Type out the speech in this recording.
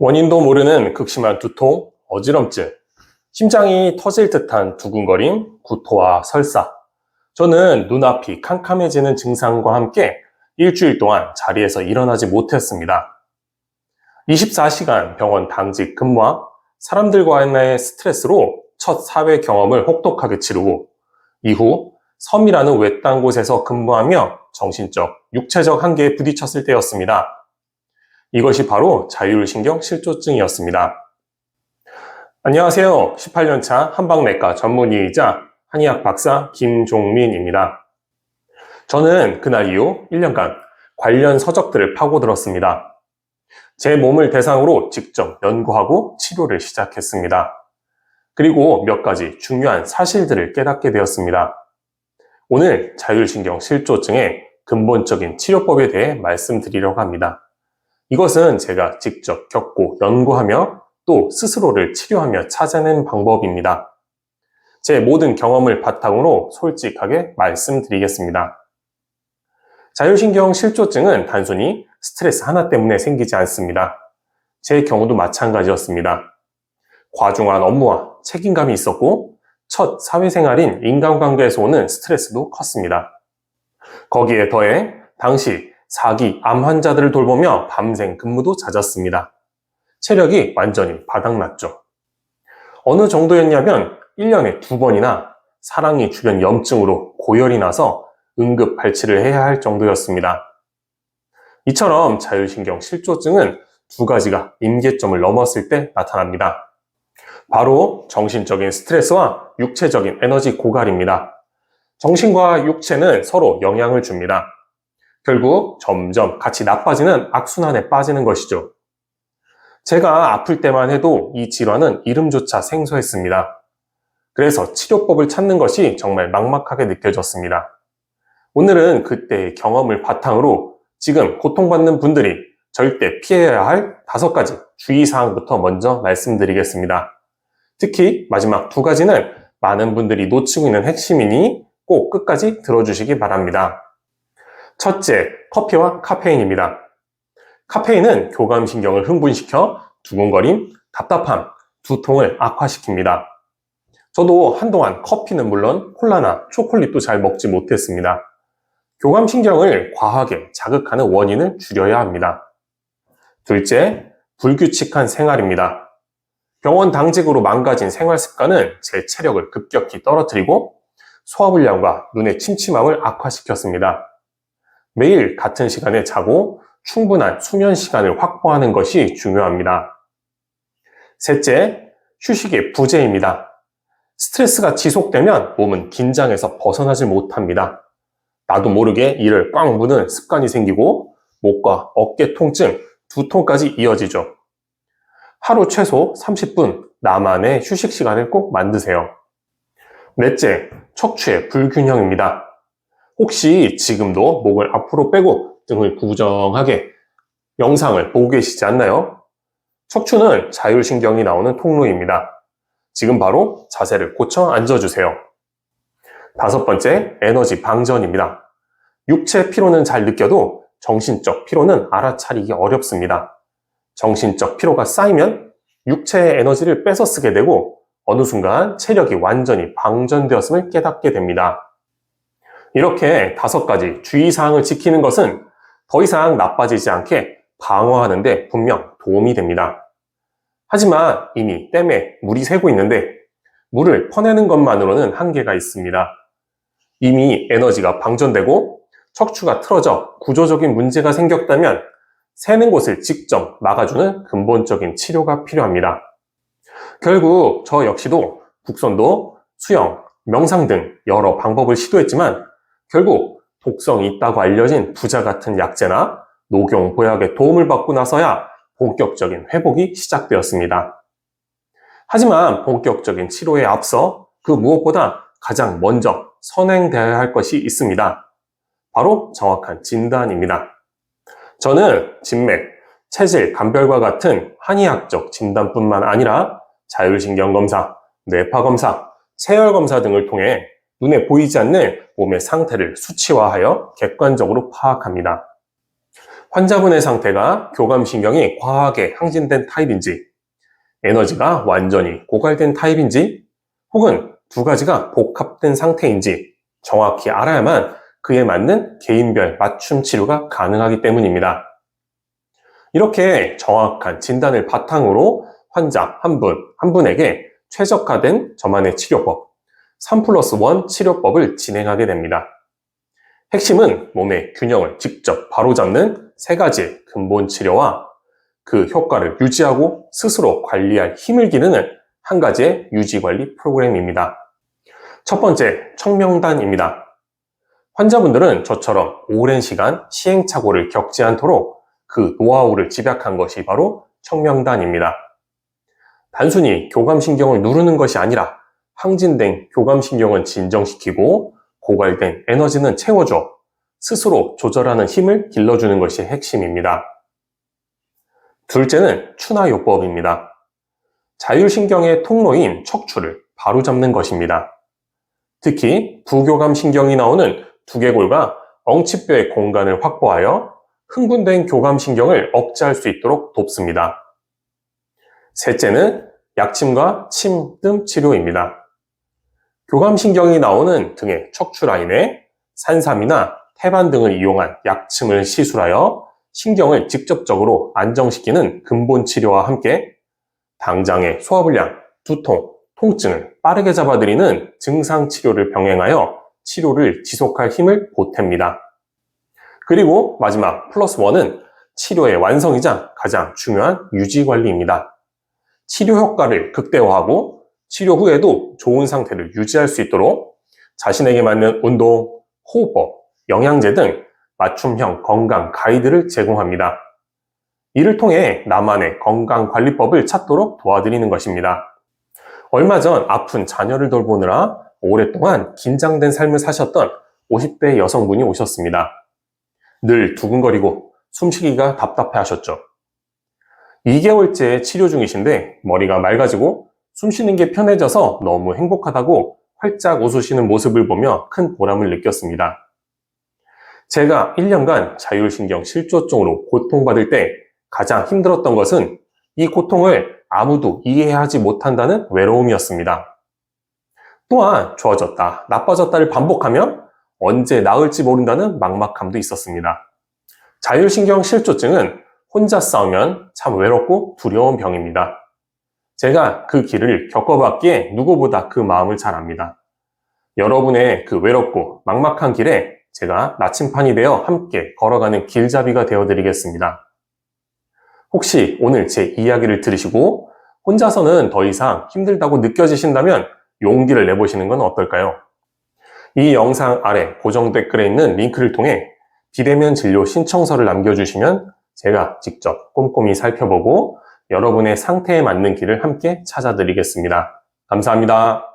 원인도 모르는 극심한 두통, 어지럼증, 심장이 터질 듯한 두근거림, 구토와 설사. 저는 눈앞이 캄캄해지는 증상과 함께 일주일 동안 자리에서 일어나지 못했습니다. 24시간 병원 당직 근무와 사람들과의 스트레스로 첫 사회 경험을 혹독하게 치르고 이후 섬이라는 외딴 곳에서 근무하며 정신적, 육체적 한계에 부딪혔을 때였습니다. 이것이 바로 자율신경 실조증이었습니다. 안녕하세요. 18년차 한방내과 전문의이자 한의학 박사 김종민입니다. 저는 그날 이후 1년간 관련 서적들을 파고들었습니다. 제 몸을 대상으로 직접 연구하고 치료를 시작했습니다. 그리고 몇 가지 중요한 사실들을 깨닫게 되었습니다. 오늘 자율신경 실조증의 근본적인 치료법에 대해 말씀드리려고 합니다. 이것은 제가 직접 겪고 연구하며 또 스스로를 치료하며 찾아낸 방법입니다. 제 모든 경험을 바탕으로 솔직하게 말씀드리겠습니다. 자율신경 실조증은 단순히 스트레스 하나 때문에 생기지 않습니다. 제 경우도 마찬가지였습니다. 과중한 업무와 책임감이 있었고 첫 사회생활인 인간관계에서 오는 스트레스도 컸습니다. 거기에 더해 당시 4기 암 환자들을 돌보며 밤샘 근무도 잦았습니다. 체력이 완전히 바닥났죠. 어느 정도였냐면 1년에 2번이나 사랑니 주변 염증으로 고열이 나서 응급 발치를 해야 할 정도였습니다. 이처럼 자율신경 실조증은 두 가지가 임계점을 넘었을 때 나타납니다. 바로 정신적인 스트레스와 육체적인 에너지 고갈입니다. 정신과 육체는 서로 영향을 줍니다. 결국 점점 같이 나빠지는 악순환에 빠지는 것이죠. 제가 아플 때만 해도 이 질환은 이름조차 생소했습니다. 그래서 치료법을 찾는 것이 정말 막막하게 느껴졌습니다. 오늘은 그때의 경험을 바탕으로 지금 고통받는 분들이 절대 피해야 할 5가지 주의사항부터 먼저 말씀드리겠습니다. 특히 마지막 2가지는 많은 분들이 놓치고 있는 핵심이니 꼭 끝까지 들어주시기 바랍니다. 첫째, 커피와 카페인입니다. 카페인은 교감신경을 흥분시켜 두근거림, 답답함, 두통을 악화시킵니다. 저도 한동안 커피는 물론 콜라나 초콜릿도 잘 먹지 못했습니다. 교감신경을 과하게 자극하는 원인을 줄여야 합니다. 둘째, 불규칙한 생활입니다. 병원 당직으로 망가진 생활 습관은 제 체력을 급격히 떨어뜨리고 소화불량과 눈의 침침함을 악화시켰습니다. 매일 같은 시간에 자고 충분한 수면 시간을 확보하는 것이 중요합니다. 셋째, 휴식의 부재입니다. 스트레스가 지속되면 몸은 긴장해서 벗어나지 못합니다. 나도 모르게 이를 꽉 무는 습관이 생기고 목과 어깨 통증, 두통까지 이어지죠. 하루 최소 30분 나만의 휴식 시간을 꼭 만드세요. 넷째, 척추의 불균형입니다. 혹시 지금도 목을 앞으로 빼고 등을 구부정하게 영상을 보고 계시지 않나요? 척추는 자율신경이 나오는 통로입니다. 지금 바로 자세를 고쳐 앉아주세요. 5번째, 에너지 방전입니다. 육체 피로는 잘 느껴도 정신적 피로는 알아차리기 어렵습니다. 정신적 피로가 쌓이면 육체의 에너지를 뺏어 쓰게 되고 어느 순간 체력이 완전히 방전되었음을 깨닫게 됩니다. 이렇게 5가지 주의사항을 지키는 것은 더 이상 나빠지지 않게 방어하는 데 분명 도움이 됩니다. 하지만 이미 댐에 물이 새고 있는데 물을 퍼내는 것만으로는 한계가 있습니다. 이미 에너지가 방전되고 척추가 틀어져 구조적인 문제가 생겼다면 새는 곳을 직접 막아주는 근본적인 치료가 필요합니다. 결국 저 역시도 국선도, 수영, 명상 등 여러 방법을 시도했지만 결국 독성이 있다고 알려진 부자 같은 약재나 녹용 보약의 도움을 받고 나서야 본격적인 회복이 시작되었습니다. 하지만 본격적인 치료에 앞서 그 무엇보다 가장 먼저 선행되어야 할 것이 있습니다. 바로 정확한 진단입니다. 저는 진맥, 체질, 간별과 같은 한의학적 진단뿐만 아니라 자율신경 검사, 뇌파 검사, 체열 검사 등을 통해 눈에 보이지 않는 몸의 상태를 수치화하여 객관적으로 파악합니다. 환자분의 상태가 교감신경이 과하게 항진된 타입인지, 에너지가 완전히 고갈된 타입인지, 혹은 두 가지가 복합된 상태인지 정확히 알아야만 그에 맞는 개인별 맞춤 치료가 가능하기 때문입니다. 이렇게 정확한 진단을 바탕으로 환자 한 분에게 최적화된 저만의 치료법, 3+1 치료법을 진행하게 됩니다. 핵심은 몸의 균형을 직접 바로잡는 세 가지의 근본 치료와 그 효과를 유지하고 스스로 관리할 힘을 기르는 한 가지의 유지관리 프로그램입니다. 첫 번째, 청명단입니다. 환자분들은 저처럼 오랜 시간 시행착오를 겪지 않도록 그 노하우를 집약한 것이 바로 청명단입니다. 단순히 교감신경을 누르는 것이 아니라 항진된 교감신경은 진정시키고 고갈된 에너지는 채워줘 스스로 조절하는 힘을 길러주는 것이 핵심입니다. 둘째는 추나요법입니다. 자율신경의 통로인 척추를 바로잡는 것입니다. 특히 부교감신경이 나오는 두개골과 엉치뼈의 공간을 확보하여 흥분된 교감신경을 억제할 수 있도록 돕습니다. 셋째는 약침과 침, 뜸 치료입니다. 교감신경이 나오는 등의 척추 라인에 산삼이나 태반 등을 이용한 약침을 시술하여 신경을 직접적으로 안정시키는 근본 치료와 함께 당장의 소화불량, 두통, 통증을 빠르게 잡아들이는 증상 치료를 병행하여 치료를 지속할 힘을 보탭니다. 그리고 마지막 +1은 치료의 완성이자 가장 중요한 유지관리입니다. 치료 효과를 극대화하고 치료 후에도 좋은 상태를 유지할 수 있도록 자신에게 맞는 운동, 호흡법, 영양제 등 맞춤형 건강 가이드를 제공합니다. 이를 통해 나만의 건강관리법을 찾도록 도와드리는 것입니다. 얼마 전 아픈 자녀를 돌보느라 오랫동안 긴장된 삶을 사셨던 50대 여성분이 오셨습니다. 늘 두근거리고 숨쉬기가 답답해 하셨죠. 2개월째 치료 중이신데 머리가 맑아지고 숨쉬는 게 편해져서 너무 행복하다고 활짝 웃으시는 모습을 보며 큰 보람을 느꼈습니다. 제가 1년간 자율신경 실조증으로 고통받을 때 가장 힘들었던 것은 이 고통을 아무도 이해하지 못한다는 외로움이었습니다. 또한 좋아졌다, 나빠졌다를 반복하며 언제 나을지 모른다는 막막함도 있었습니다. 자율신경 실조증은 혼자 싸우면 참 외롭고 두려운 병입니다. 제가 그 길을 겪어봤기에 누구보다 그 마음을 잘 압니다. 여러분의 그 외롭고 막막한 길에 제가 나침판이 되어 함께 걸어가는 길잡이가 되어드리겠습니다. 혹시 오늘 제 이야기를 들으시고 혼자서는 더 이상 힘들다고 느껴지신다면 용기를 내보시는 건 어떨까요? 이 영상 아래 고정 댓글에 있는 링크를 통해 비대면 진료 신청서를 남겨주시면 제가 직접 꼼꼼히 살펴보고 여러분의 상태에 맞는 길을 함께 찾아드리겠습니다. 감사합니다.